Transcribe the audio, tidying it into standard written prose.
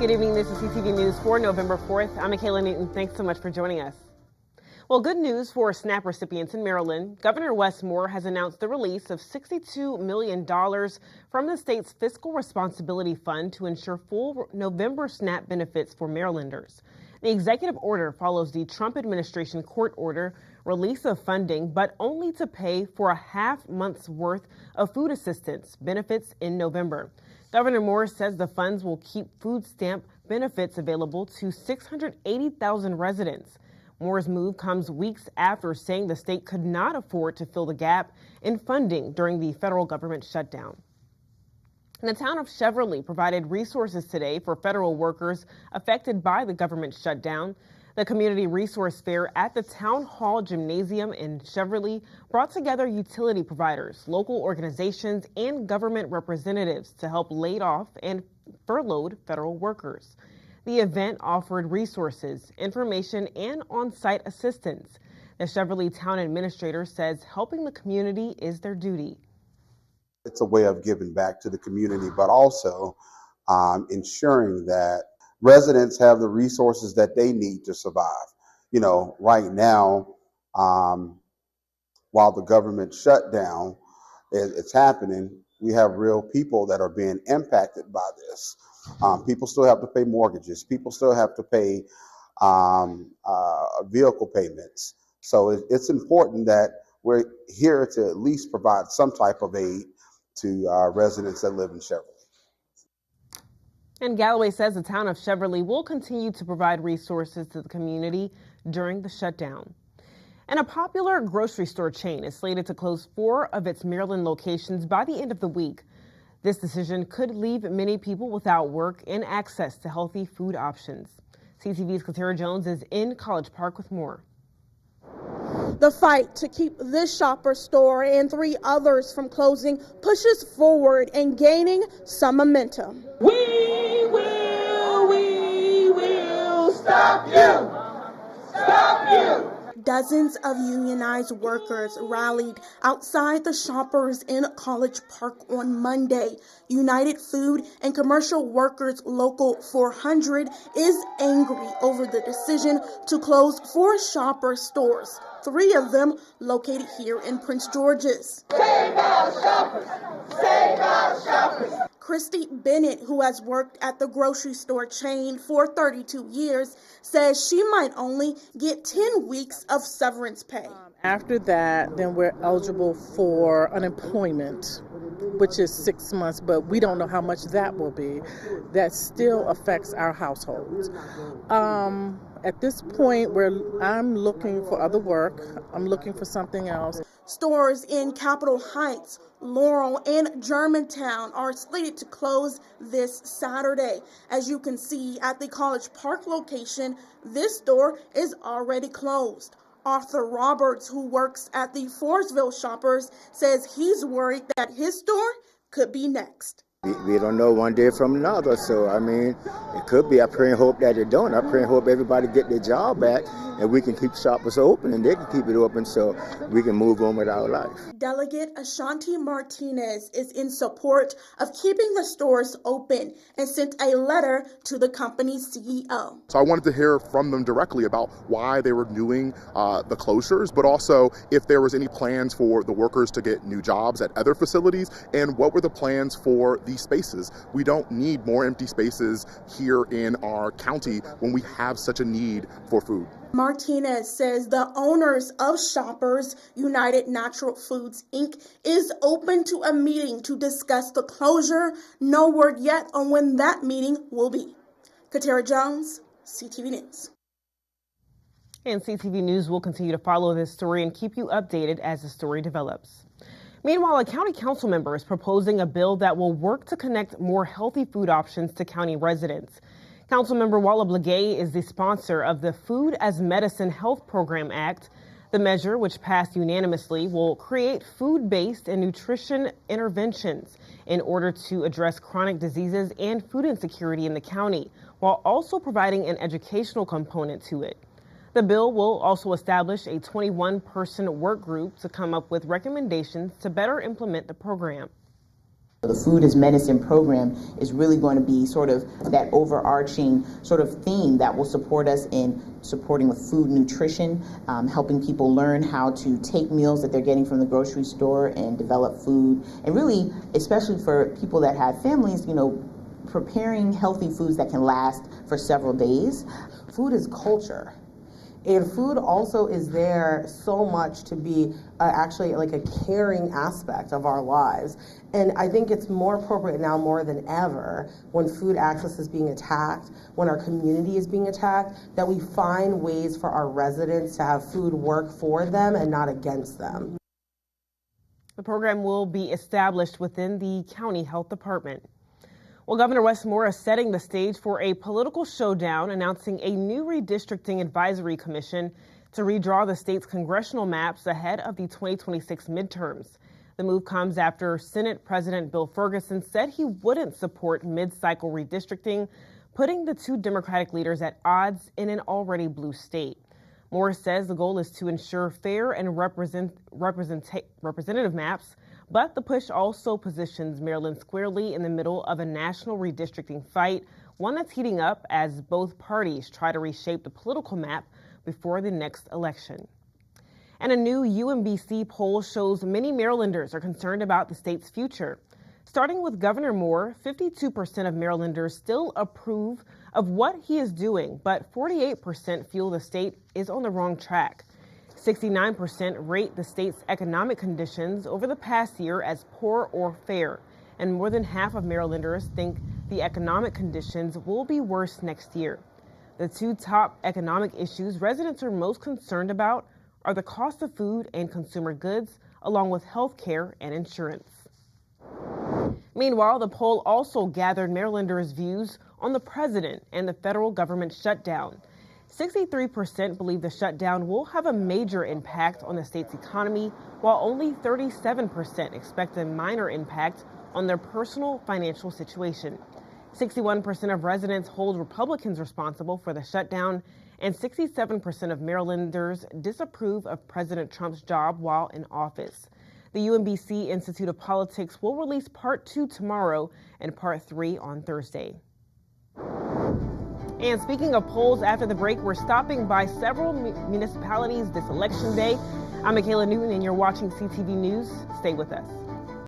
Good evening. This is CTV News for November 4th. I'm Mikayla Newton. Thanks so much for joining us. Well, good news for SNAP recipients in Maryland. Governor Wes Moore has announced the release of $62 million from the state's Fiscal Responsibility Fund to ensure full November SNAP benefits for Marylanders. The executive order follows the Trump administration court order release of funding, but only to pay for a half month's worth of food assistance benefits in November. Governor Moore says the funds will keep food stamp benefits available to 680,000 residents. Moore's move comes weeks after saying the state could not afford to fill the gap in funding during the federal government shutdown. And the town of Cheverly provided resources today for federal workers affected by the government shutdown. The community resource fair at the Town Hall Gymnasium in Cheverly brought together utility providers, local organizations, and government representatives to help laid off and furloughed federal workers. The event offered resources, information, and on-site assistance. The Cheverly Town Administrator says helping the community is their duty. It's a way of giving back to the community, but also ensuring that residents have the resources that they need to survive. You know, right now, while the government shutdown it's happening, we have real people that are being impacted by this. People still have to pay mortgages. People still have to pay vehicle payments. So it's important that we're here to at least provide some type of aid to residents that live in Cheverly. And Galloway says the town of Cheverly will continue to provide resources to the community during the shutdown. And a popular grocery store chain is slated to close 4 of its Maryland locations by the end of the week. This decision could leave many people without work and access to healthy food options. CTV's Katara Jones is in College Park with more. The fight to keep this Shopper store and 3 others from closing pushes forward and gaining some momentum. We will stop you! Stop you! Dozens of unionized workers rallied outside the Shoppers in College Park on Monday. United Food and Commercial Workers Local 400 is angry over the decision to close 4 Shopper stores, 3 of them located here in Prince George's. Save our shoppers! Save our shoppers! Christy Bennett, who has worked at the grocery store chain for 32 years, says she might only get 10 weeks of severance pay. After that, then we're eligible for unemployment, which is 6 months, but we don't know how much that will be. That still affects our households. At this point, I'm looking for other work. I'm looking for something else. Stores in Capitol Heights, Laurel, and Germantown are slated to close this Saturday. As you can see at the College Park location, this store is already closed. Arthur Roberts, who works at the Forestville Shoppers, says he's worried that his store could be next. We don't know one day from another, so I mean, it could be. I pray and hope that they don't. I pray and hope everybody get their job back and we can keep Shoppers open and they can keep it open so we can move on with our life. Delegate Ashanti Martinez is in support of keeping the stores open and sent a letter to the company's CEO. So I wanted to hear from them directly about why they were doing the closures, but also if there was any plans for the workers to get new jobs at other facilities and what were the plans for these spaces. We don't need more empty spaces here in our county when we have such a need for food. Martinez says the owners of Shoppers United Natural Foods, Inc. is open to a meeting to discuss the closure. No word yet on when that meeting will be. Katara Jones, CTV News. And CTV News will continue to follow this story and keep you updated as the story develops. Meanwhile, a county council member is proposing a bill that will work to connect more healthy food options to county residents. Councilmember Walla Blagay is the sponsor of the Food as Medicine Health Program Act. The measure, which passed unanimously, will create food-based and nutrition interventions in order to address chronic diseases and food insecurity in the county, while also providing an educational component to it. The bill will also establish a 21-person work group to come up with recommendations to better implement the program. The Food is Medicine program is really going to be sort of that overarching sort of theme that will support us in supporting with food nutrition, helping people learn how to take meals that they're getting from the grocery store and develop food. And really, especially for people that have families, preparing healthy foods that can last for several days. Food is culture. And food also is there so much to be actually like a caring aspect of our lives. And I think it's more appropriate now more than ever when food access is being attacked, when our community is being attacked, that we find ways for our residents to have food work for them and not against them. The program will be established within the county health department. Well, Governor Wes Moore is setting the stage for a political showdown, announcing a new redistricting advisory commission to redraw the state's congressional maps ahead of the 2026 midterms. The move comes after Senate President Bill Ferguson said he wouldn't support mid-cycle redistricting, putting the two Democratic leaders at odds in an already blue state. Moore says the goal is to ensure fair and representative maps, but the push also positions Maryland squarely in the middle of a national redistricting fight, one that's heating up as both parties try to reshape the political map before the next election. And a new UMBC poll shows many Marylanders are concerned about the state's future. Starting with Governor Moore, 52% of Marylanders still approve of what he is doing, but 48% feel the state is on the wrong track. 69% rate the state's economic conditions over the past year as poor or fair, and more than half of Marylanders think the economic conditions will be worse next year. The two top economic issues residents are most concerned about are the cost of food and consumer goods, along with health care and insurance. Meanwhile, the poll also gathered Marylanders' views on the president and the federal government shutdown. 63% believe the shutdown will have a major impact on the state's economy, while only 37% expect a minor impact on their personal financial situation. 61% of residents hold Republicans responsible for the shutdown, and 67% of Marylanders disapprove of President Trump's job while in office. The UMBC Institute of Politics will release Part 2 tomorrow and Part 3 on Thursday. And speaking of polls, after the break, we're stopping by several municipalities this election day. I'm Mikayla Newton, and you're watching CTV News. Stay with us.